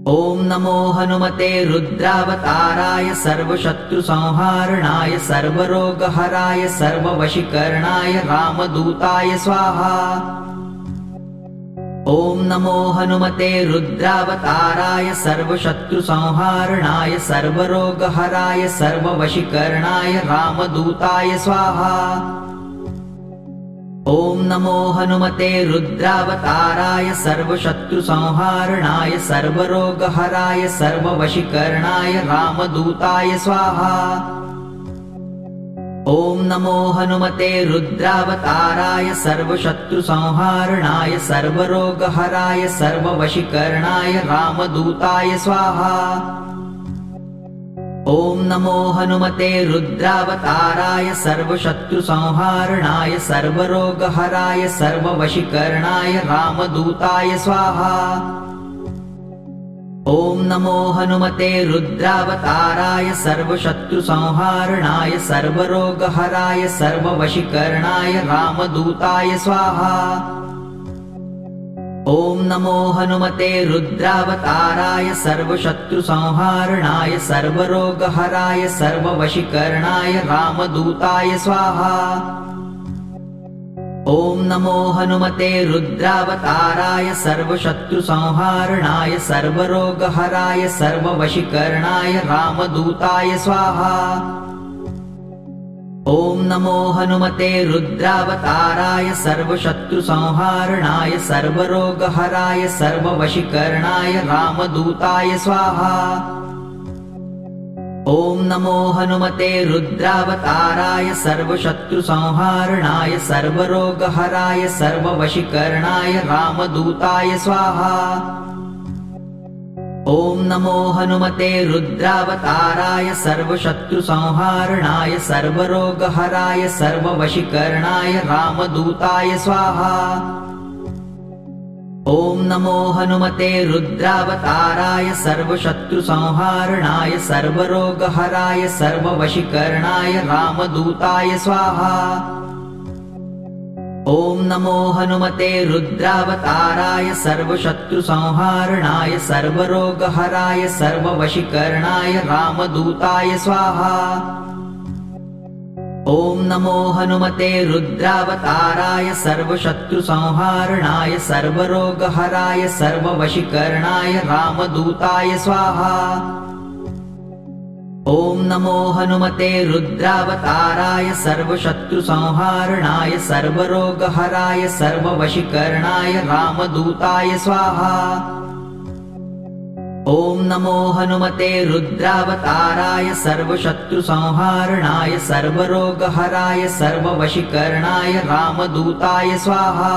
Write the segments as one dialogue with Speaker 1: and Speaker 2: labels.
Speaker 1: ॐ नमो हनुमते रुद्रावताराय सर्वशत्रुसंहारणाय सर्वरोगहराय सर्ववशीकरणाय रामदूताय स्वाहा। ॐ नमो हनुमते रुद्रावताराय सर्वशत्रुसंहारणाय सर्वरोगहराय सर्ववशीकरणाय रामदूताय स्वाहा। ॐ नमो हनुमते रुद्रावताराय सर्वशत्रुसंहारणाय सर्वरोगहराय सर्ववशीकरणाय रामदूताय स्वाहा। ॐ नमो हनुमते रुद्रावताराय सर्वशत्रुसंहारणाय सर्वरोगहराय सर्ववशीकरणाय रामदूताय स्वाहा। ॐ नमो हनुमते रुद्रावताराय सर्वशत्रुसंहारणाय सर्वरोगहराय सर्ववशीकरणाय रामदूताय स्वाहा। ॐ नमो हनुमते रुद्रावताराय सर्वशत्रुसंहारणाय सर्वरोगहराय सर्ववशीकरणाय रामदूताय स्वाहा। ॐ नमो हनुमते रुद्रावताराय सर्वशत्रुसंहारणाय सर्वरोगहराय सर्ववशीकरणाय रामदूताय स्वाहा। ॐ नमो हनुमते रुद्रावताराय सर्वशत्रुसंहारणाय सर्वरोगहराय सर्ववशीकरणाय रामदूताय स्वाहा। ॐ नमो हनुमते रुद्रावताराय सर्वशत्रुसंहारणाय सर्वरोगहराय सर्ववशीकरणाय रामदूताय स्वाहा। ॐ नमो हनुमते रुद्रावताराय सर्वशत्रुसंहारणाय सर्वरोगहराय सर्ववशीकरणाय रामदूताय स्वाहा। ॐ नमो हनुमते रुद्रावताराय सर्वशत्रुसंहारणाय सर्वरोगहराय सर्ववशीकरणाय रामदूताय स्वाहा। ॐ नमो हनुमते रुद्रावताराय सर्वशत्रुसंहारणाय सर्वरोगहराय सर्ववशीकरणाय रामदूताय स्वाहा। ॐ नमो हनुमते रुद्रावताराय सर्वशत्रुसंहारणाय सर्वरोगहराय सर्ववशीकरणाय रामदूताय स्वाहा। ॐ नमो हनुमते रुद्रावताराय सर्वशत्रुसंहारणाय सर्वरोगहराय सर्ववशीकरणाय रामदूताय स्वाहा। ॐ नमो हनुमते रुद्रावताराय सर्वशत्रुसंहारणाय सर्वरोगहराय सर्ववशीकरणाय रामदूताय स्वाहा। ॐ नमो हनुमते रुद्रावताराय सर्वशत्रुसंहारणाय सर्वरोगहराय सर्ववशीकरणाय रामदूताय स्वाहा।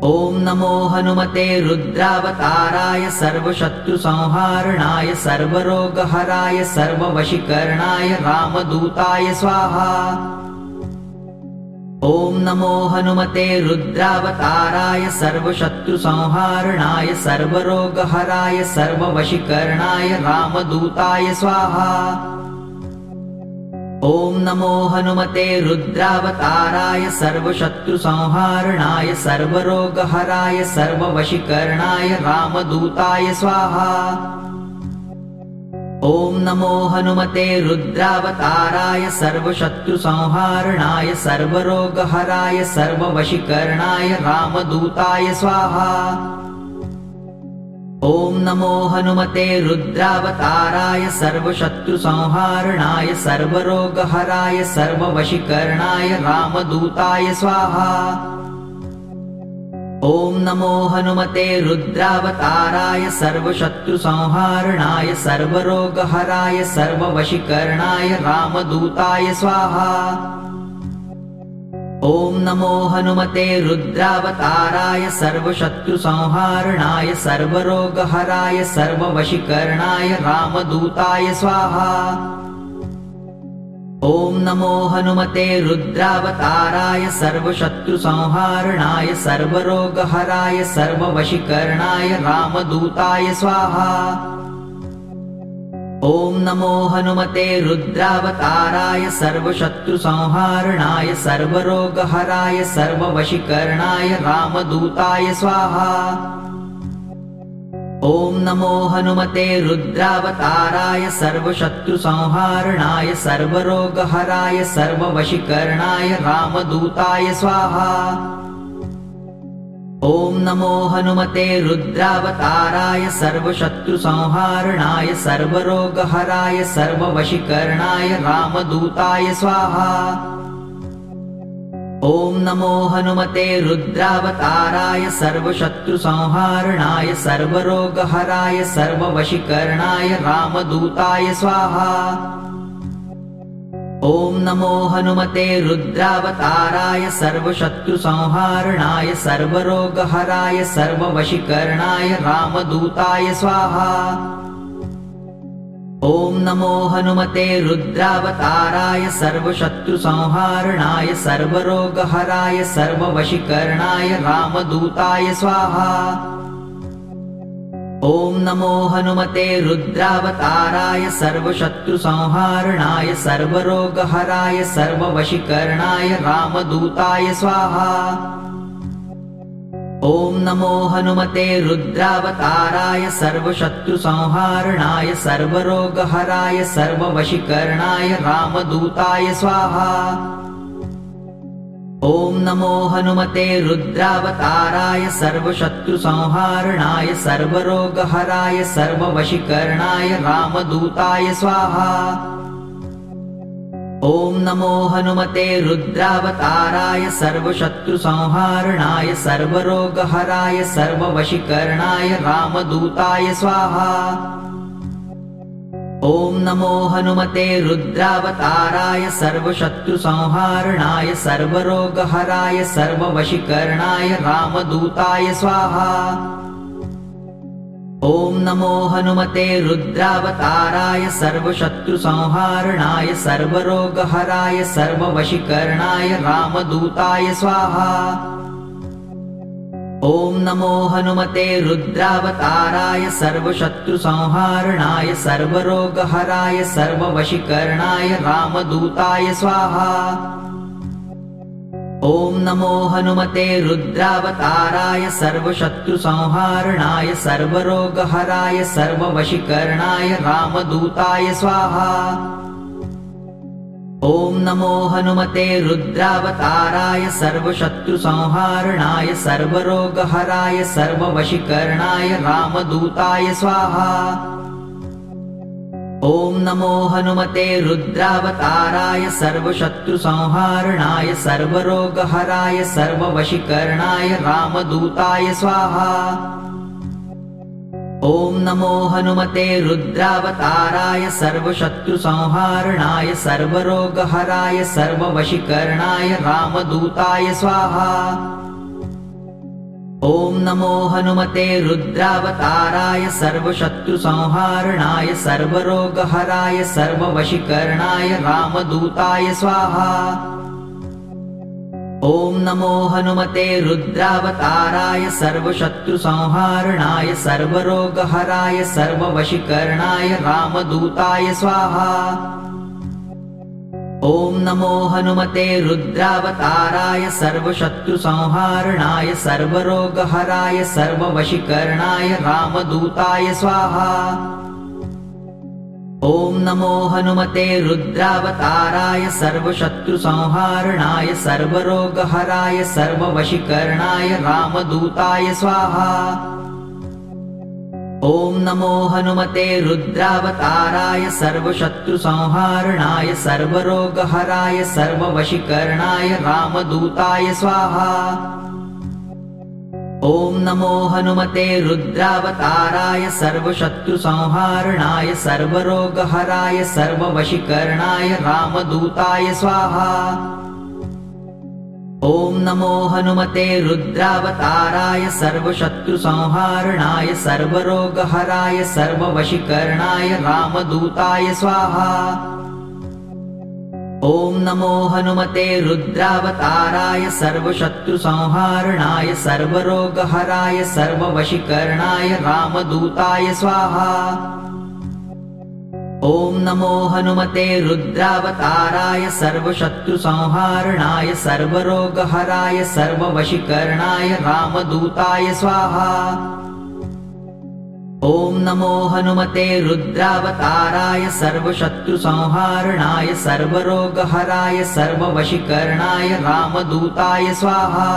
Speaker 1: ॐ नमो हनुमते रुद्रावताराय सर्वशत्रुसंहारणाय सर्वरोगहराय सर्ववशीकरणाय रामदूताय स्वाहा। ॐ नमो हनुमते रुद्रावताराय सर्वशत्रुसंहारणाय सर्वरोगहराय सर्ववशीकरणाय रामदूताय स्वाहा। ॐ नमो हनुमते रुद्रावताराय सर्वशत्रुसंहारणाय सर्वरोगहराय सर्ववशीकरणाय रामदूताय स्वाहा। ॐ नमो हनुमते रुद्रावताराय सर्वशत्रुसंहारणाय सर्वरोगहराय सर्ववशीकरणाय रामदूताय स्वाहा। ॐ नमो हनुमते रुद्रावताराय सर्वशत्रुसंहारणाय सर्वरोगहराय सर्ववशीकरणाय रामदूताय स्वाहा। ॐ नमो हनुमते रुद्रावताराय सर्वशत्रुसंहारणाय सर्वरोगहराय सर्ववशीकरणाय रामदूताय स्वाहा। ॐ नमो हनुमते रुद्रावताराय सर्वशत्रुसंहारणाय सर्वरोगहराय सर्ववशीकरणाय रामदूताय स्वाहा। ॐ नमो हनुमते रुद्रावताराय सर्वशत्रुसंहारणाय सर्वरोगहराय सर्ववशीकरणाय रामदूताय स्वाहा। ॐ नमो हनुमते रुद्रावताराय सर्वशत्रुसंहारणाय सर्वरोगहराय सर्ववशीकरणाय रामदूताय स्वाहा। ॐ नमो हनुमते रुद्रावताराय सर्वशत्रुसंहारणाय सर्वरोगहराय सर्ववशीकरणाय रामदूताय स्वाहा। ॐ नमो हनुमते रुद्रावताराय सर्वशत्रुसंहारणाय सर्वरोगहराय सर्ववशीकरणाय रामदूताय स्वाहा। ॐ नमो हनुमते रुद्रावताराय सर्वशत्रुसंहारणाय सर्वरोगहराय सर्ववशीकरणाय रामदूताय स्वाहा। ॐ नमो हनुमते रुद्रावताराय सर्वशत्रुसंहारणाय सर्वरोगहराय सर्ववशीकरणाय रामदूताय स्वाहा। ॐ नमो हनुमते रुद्रावताराय सर्वशत्रुसंहारणाय सर्वरोगहराय सर्ववशीकरणाय रामदूताय स्वाहा। ॐ नमो हनुमते रुद्रावताराय सर्वशत्रुसंहारणाय सर्वरोगहराय सर्ववशीकरणाय रामदूताय स्वाहा। ॐ नमो हनुमते रुद्रावताराय सर्वशत्रुसंहारणाय सर्वरोगहराय सर्ववशीकरणाय रामदूताय स्वाहा। ॐ नमो हनुमते रुद्रावताराय सर्वशत्रुसंहारणाय सर्वरोगहराय सर्ववशीकरणाय रामदूताय स्वाहा। ॐ नमो हनुमते रुद्रावताराय सर्वशत्रुसंहारणाय सर्वरोगहराय सर्ववशीकरणाय रामदूताय स्वाहा। ॐ नमो हनुमते रुद्रावताराय सर्वशत्रुसंहारणाय सर्वरोगहराय सर्ववशीकरणाय रामदूताय स्वाहा। ॐ नमो हनुमते रुद्रावताराय सर्वशत्रुसंहारणाय सर्वरोगहराय सर्ववशीकरणाय रामदूताय स्वाहा। ॐ नमो हनुमते रुद्रावताराय सर्वशत्रुसंहारणाय सर्वरोगहराय सर्ववशीकरणाय रामदूताय स्वाहा। ॐ नमो हनुमते रुद्रावताराय सर्वशत्रुसंहारणाय सर्वरोगहराय सर्ववशीकरणाय रामदूताय स्वाहा। ॐ नमो हनुमते रुद्रावताराय सर्वशत्रुसंहारणाय सर्वरोगहराय सर्ववशीकरणाय रामदूताय स्वाहा। ॐ नमो हनुमते रुद्रावताराय सर्वशत्रुसंहारणाय सर्वरोगहराय सर्ववशीकरणाय रामदूताय स्वाहा। ॐ नमो हनुमते रुद्रावताराय सर्वशत्रुसंहारणाय सर्वरोगहराय सर्ववशीकरणाय रामदूताय स्वाहा। ॐ नमो हनुमते रुद्रावताराय सर्वशत्रुसंहारणाय सर्वरोगहराय सर्ववशीकरणाय रामदूताय स्वाहा। ॐ नमो हनुमते रुद्रावताराय सर्वशत्रुसंहारणाय सर्वरोगहराय सर्ववशीकरणाय रामदूताय स्वाहा। ॐ नमो हनुमते रुद्रावताराय सर्वशत्रुसंहारणाय सर्वरोगहराय सर्ववशीकरणाय रामदूताय स्वाहा। ॐ नमो हनुमते रुद्रावताराय सर्वशत्रुसंहारणाय सर्वरोगहराय सर्ववशीकरणाय रामदूताय स्वाहा। ॐ नमो हनुमते रुद्रावताराय सर्वशत्रुसंहारणाय सर्वरोगहराय सर्ववशीकरणाय रामदूताय स्वाहा। ॐ नमो हनुमते रुद्रावताराय सर्वशत्रुसंहारणाय सर्वरोगहराय सर्ववशीकरणाय रामदूताय स्वाहा। ॐ नमो हनुमते रुद्रावताराय सर्वशत्रुसंहारणाय सर्वरोगहराय सर्ववशीकरणाय रामदूताय स्वाहा। ॐ नमो हनुमते रुद्रावताराय सर्वशत्रुसंहारणाय सर्वरोगहराय सर्ववशीकरणाय रामदूताय स्वाहा। ॐ नमो हनुमते रुद्रावताराय सर्वशत्रुसंहारणाय सर्वरोगहराय सर्ववशीकरणाय रामदूताय स्वाहा। ॐ नमो हनुमते रुद्रावताराय सर्वशत्रुसंहारणाय सर्वरोगहराय सर्ववशीकरणाय रामदूताय स्वाहा।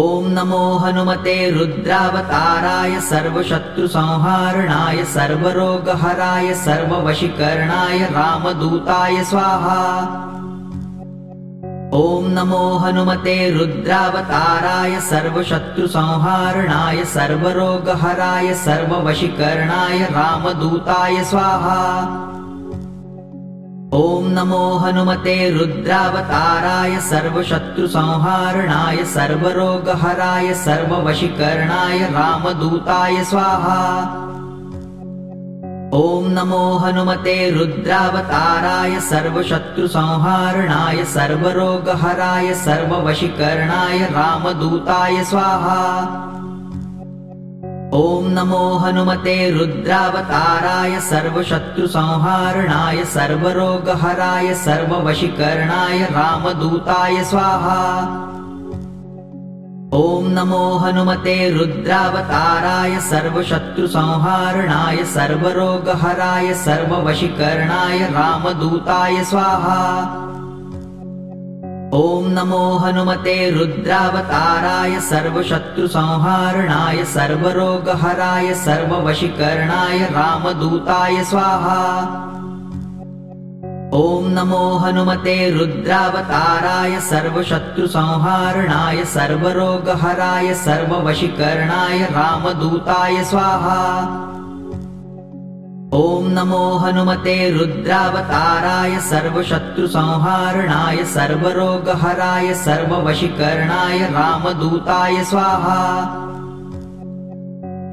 Speaker 1: ॐ नमो हनुमते रुद्रावताराय सर्वशत्रुसंहारणाय सर्वरोगहराय सर्ववशीकरणाय रामदूताय स्वाहा। ॐ नमो हनुमते रुद्रावताराय सर्वशत्रुसंहारणाय सर्वरोगहराय सर्ववशीकरणाय रामदूताय स्वाहा। ॐ नमो हनुमते रुद्रावताराय सर्वशत्रुसंहारणाय सर्वरोगहराय सर्ववशीकरणाय रामदूताय स्वाहा। ॐ नमो हनुमते रुद्रावताराय सर्वशत्रुसंहारणाय सर्वरोगहराय सर्ववशीकरणाय रामदूताय स्वाहा। ॐ नमो हनुमते रुद्रावताराय सर्वशत्रुसंहारणाय सर्वरोगहराय सर्ववशीकरणाय रामदूताय स्वाहा। ॐ नमो हनुमते रुद्रावताराय सर्वशत्रुसंहारणाय सर्वरोगहराय सर्ववशीकरणाय रामदूताय स्वाहा। ॐ नमो हनुमते रुद्रावताराय सर्वशत्रुसंहारणाय सर्वरोगहराय सर्ववशीकरणाय रामदूताय स्वाहा। ॐ नमो हनुमते रुद्रावताराय सर्वशत्रुसंहारणाय सर्वरोगहराय सर्ववशीकरणाय रामदूताय स्वाहा। ॐ नमो हनुमते रुद्रावताराय सर्वशत्रुसंहारणाय सर्वरोगहराय सर्ववशीकरणाय रामदूताय स्वाहा।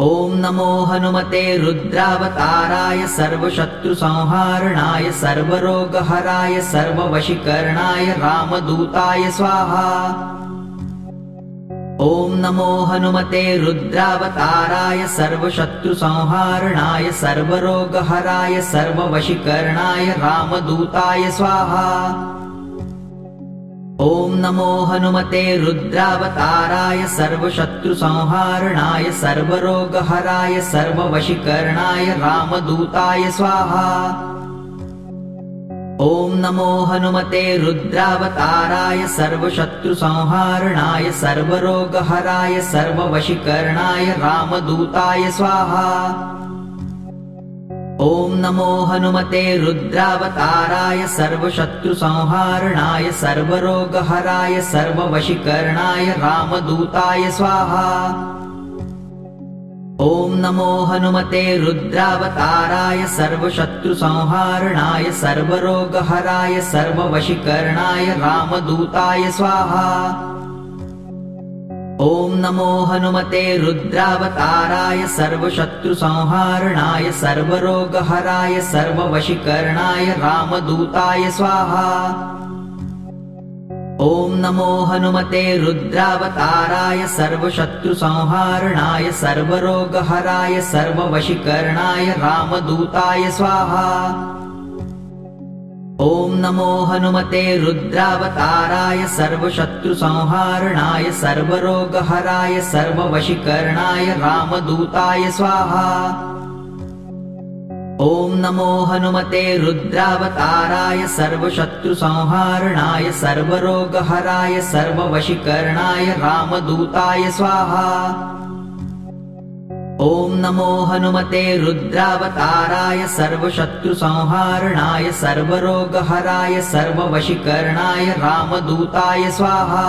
Speaker 1: ॐ नमो हनुमते रुद्रावताराय सर्वशत्रुसंहारणाय सर्वरोगहराय सर्ववशीकरणाय रामदूताय स्वाहा। ॐ नमो हनुमते रुद्रावताराय सर्वशत्रुसंहारणाय सर्वरोगहराय सर्ववशीकरणाय रामदूताय स्वाहा। ॐ नमो हनुमते रुद्रावताराय सर्वशत्रुसंहारणाय सर्वरोगहराय सर्ववशीकरणाय रामदूताय स्वाहा। ॐ नमो हनुमते रुद्रावताराय सर्वशत्रुसंहारणाय सर्वरोगहराय सर्ववशीकरणाय रामदूताय स्वाहा। ॐ नमो हनुमते रुद्रावताराय सर्वशत्रुसंहारणाय सर्वरोगहराय सर्ववशीकरणाय रामदूताय स्वाहा। ॐ नमो हनुमते रुद्रावताराय सर्वशत्रुसंहारणाय सर्वरोगहराय सर्ववशीकरणाय रामदूताय स्वाहा। ॐ नमो हनुमते रुद्रावताराय सर्वशत्रुसंहारणाय सर्वरोगहराय सर्ववशीकरणाय रामदूताय स्वाहा। ॐ नमो हनुमते रुद्रावताराय सर्वशत्रुसंहारणाय सर्वरोगहराय सर्ववशीकरणाय रामदूताय स्वाहा। ॐ नमो हनुमते रुद्रावताराय सर्वशत्रुसंहारणाय सर्वरोगहराय सर्ववशीकरणाय रामदूताय स्वाहा। ॐ नमो हनुमते रुद्रावताराय सर्वशत्रुसंहारणाय सर्वरोगहराय सर्ववशीकरणाय रामदूताय स्वाहा। ॐ नमो हनुमते रुद्रावताराय सर्वशत्रुसंहारणाय सर्वरोगहराय सर्ववशीकरणाय रामदूताय स्वाहा।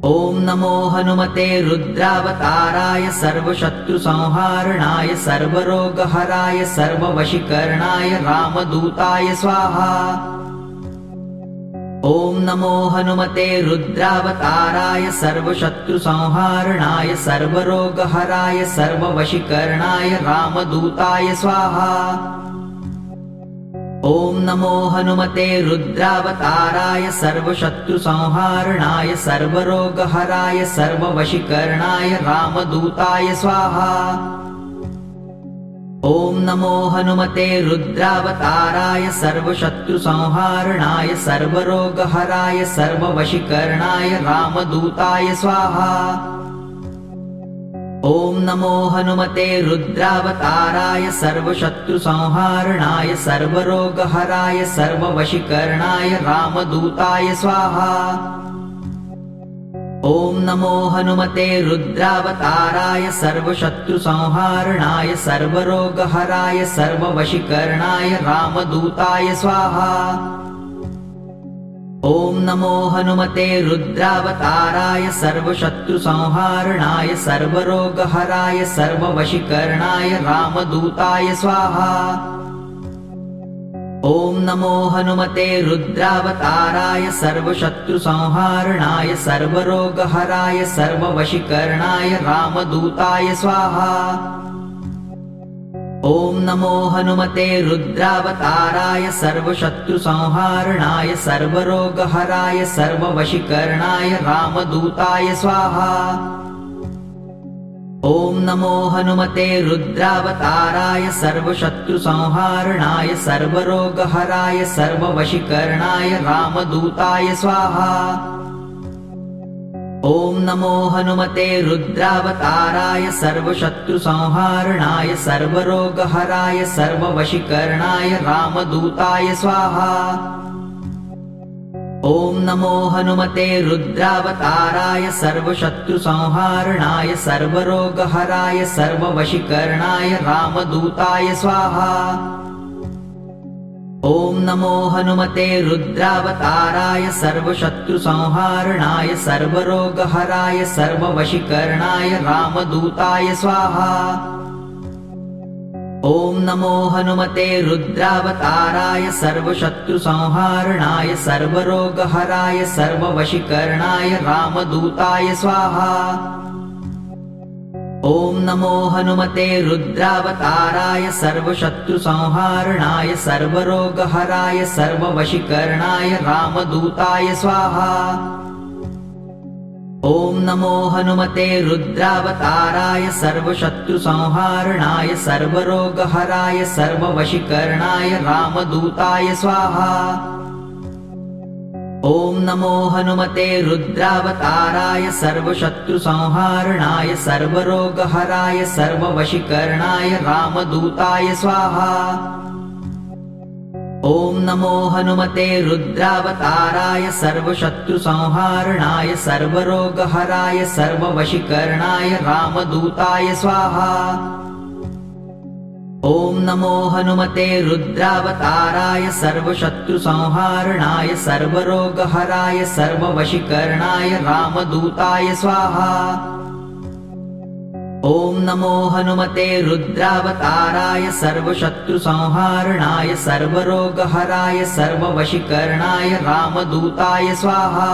Speaker 1: ॐ नमो हनुमते रुद्रावताराय सर्वशत्रुसंहारणाय सर्वरोगहराय सर्ववशीकरणाय रामदूताय स्वाहा। ॐ नमो हनुमते रुद्रावताराय सर्वशत्रुसंहारणाय सर्वरोगहराय सर्ववशीकरणाय रामदूताय स्वाहा। ॐ नमो हनुमते रुद्रावताराय सर्वशत्रुसंहारणाय सर्वरोगहराय सर्ववशीकरणाय रामदूताय स्वाहा। ॐ नमो हनुमते रुद्रावताराय सर्वशत्रुसंहारणाय सर्वरोगहराय सर्ववशीकरणाय रामदूताय स्वाहा। ॐ नमो हनुमते रुद्रावताराय सर्वशत्रुसंहारणाय सर्वरोगहराय सर्ववशीकरणाय रामदूताय स्वाहा। ॐ नमो हनुमते रुद्रावताराय सर्वशत्रुसंहारणाय सर्वरोगहराय सर्ववशीकरणाय रामदूताय स्वाहा। ॐ नमो हनुमते रुद्रावताराय सर्वशत्रुसंहारणाय सर्वरोगहराय सर्ववशीकरणाय रामदूताय स्वाहा। ॐ नमो हनुमते रुद्रावताराय सर्वशत्रुसंहारणाय सर्वरोगहराय सर्ववशीकरणाय रामदूताय स्वाहा। ॐ नमो हनुमते रुद्रावताराय सर्वशत्रुसंहारणाय सर्वरोगहराय सर्ववशीकरणाय रामदूताय स्वाहा। ॐ नमो हनुमते रुद्रावताराय सर्वशत्रुसंहारणाय सर्वरोगहराय सर्ववशीकरणाय रामदूताय स्वाहा। ॐ नमो हनुमते रुद्रावताराय सर्वशत्रुसंहारणाय सर्वरोगहराय सर्ववशीकरणाय रामदूताय स्वाहा। ॐ नमो हनुमते रुद्रावताराय सर्वशत्रुसंहारणाय सर्वरोगहराय सर्ववशीकरणाय रामदूताय स्वाहा। ॐ नमो हनुमते रुद्रावताराय सर्वशत्रुसंहारणाय सर्वरोगहराय सर्ववशीकरणाय रामदूताय स्वाहा। ॐ नमो हनुमते रुद्रावताराय सर्वशत्रुसंहारणाय सर्वरोगहराय सर्ववशीकरणाय रामदूताय स्वाहा। ॐ नमो हनुमते रुद्रावताराय सर्वशत्रुसंहारणाय सर्वरोगहराय सर्ववशीकरणाय रामदूताय स्वाहा। ॐ नमो हनुमते रुद्रावताराय सर्वशत्रुसंहारणाय सर्वरोगहराय सर्ववशीकरणाय रामदूताय स्वाहा। ॐ नमो हनुमते रुद्रावताराय सर्वशत्रुसंहारणाय सर्वरोगहराय सर्ववशीकरणाय रामदूताय स्वाहा। ॐ नमो हनुमते रुद्रावताराय सर्वशत्रुसंहारणाय सर्वरोगहराय सर्ववशीकरणाय रामदूताय स्वाहा। ॐ नमो हनुमते रुद्रावताराय सर्वशत्रुसंहारणाय सर्वरोगहराय सर्ववशीकरणाय रामदूताय स्वाहा। ॐ नमो हनुमते रुद्रावताराय सर्वशत्रुसंहारणाय सर्वरोगहराय सर्ववशीकरणाय रामदूताय स्वाहा।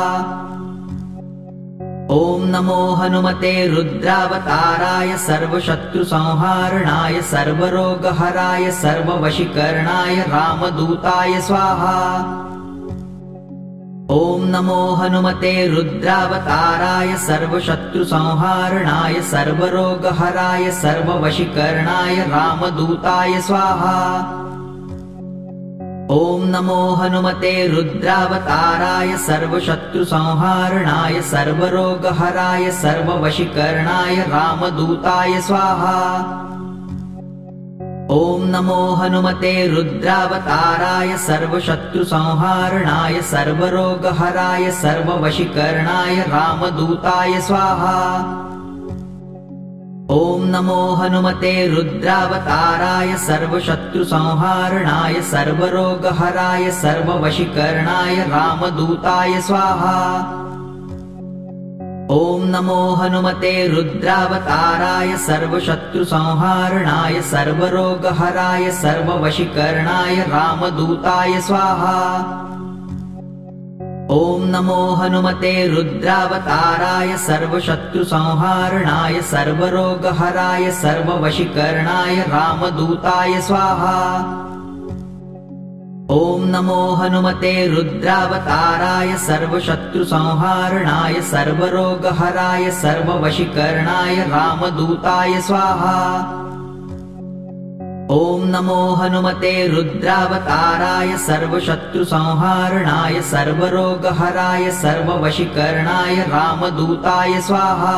Speaker 1: ॐ नमो हनुमते रुद्रावताराय सर्वशत्रुसंहारणाय सर्वरोगहराय सर्ववशीकरणाय रामदूताय स्वाहा। ॐ नमो हनुमते रुद्रावताराय सर्वशत्रुसंहारणाय सर्वरोगहराय सर्ववशीकरणाय रामदूताय स्वाहा। ॐ नमो हनुमते रुद्रावताराय सर्वशत्रुसंहारणाय सर्वरोगहराय सर्ववशीकरणाय रामदूताय स्वाहा। ॐ नमो हनुमते रुद्रावताराय सर्वशत्रुसंहारणाय सर्वरोगहराय सर्ववशीकरणाय रामदूताय स्वाहा। ॐ नमो हनुमते रुद्रावताराय सर्वशत्रुसंहारणाय सर्वरोगहराय सर्ववशीकरणाय रामदूताय स्वाहा। ॐ नमो हनुमते रुद्रावताराय सर्वशत्रुसंहारणाय सर्वरोगहराय सर्ववशीकरणाय रामदूताय स्वाहा। ॐ नमो हनुमते रुद्रावताराय सर्वशत्रुसंहारणाय सर्वरोगहराय सर्ववशीकरणाय रामदूताय स्वाहा। ॐ नमो हनुमते रुद्रावताराय सर्वशत्रुसंहारणाय सर्वरोगहराय सर्ववशीकरणाय रामदूताय स्वाहा। ॐ नमो हनुमते रुद्रावताराय सर्वशत्रुसंहारणाय सर्वरोगहराय सर्ववशीकरणाय रामदूताय स्वाहा।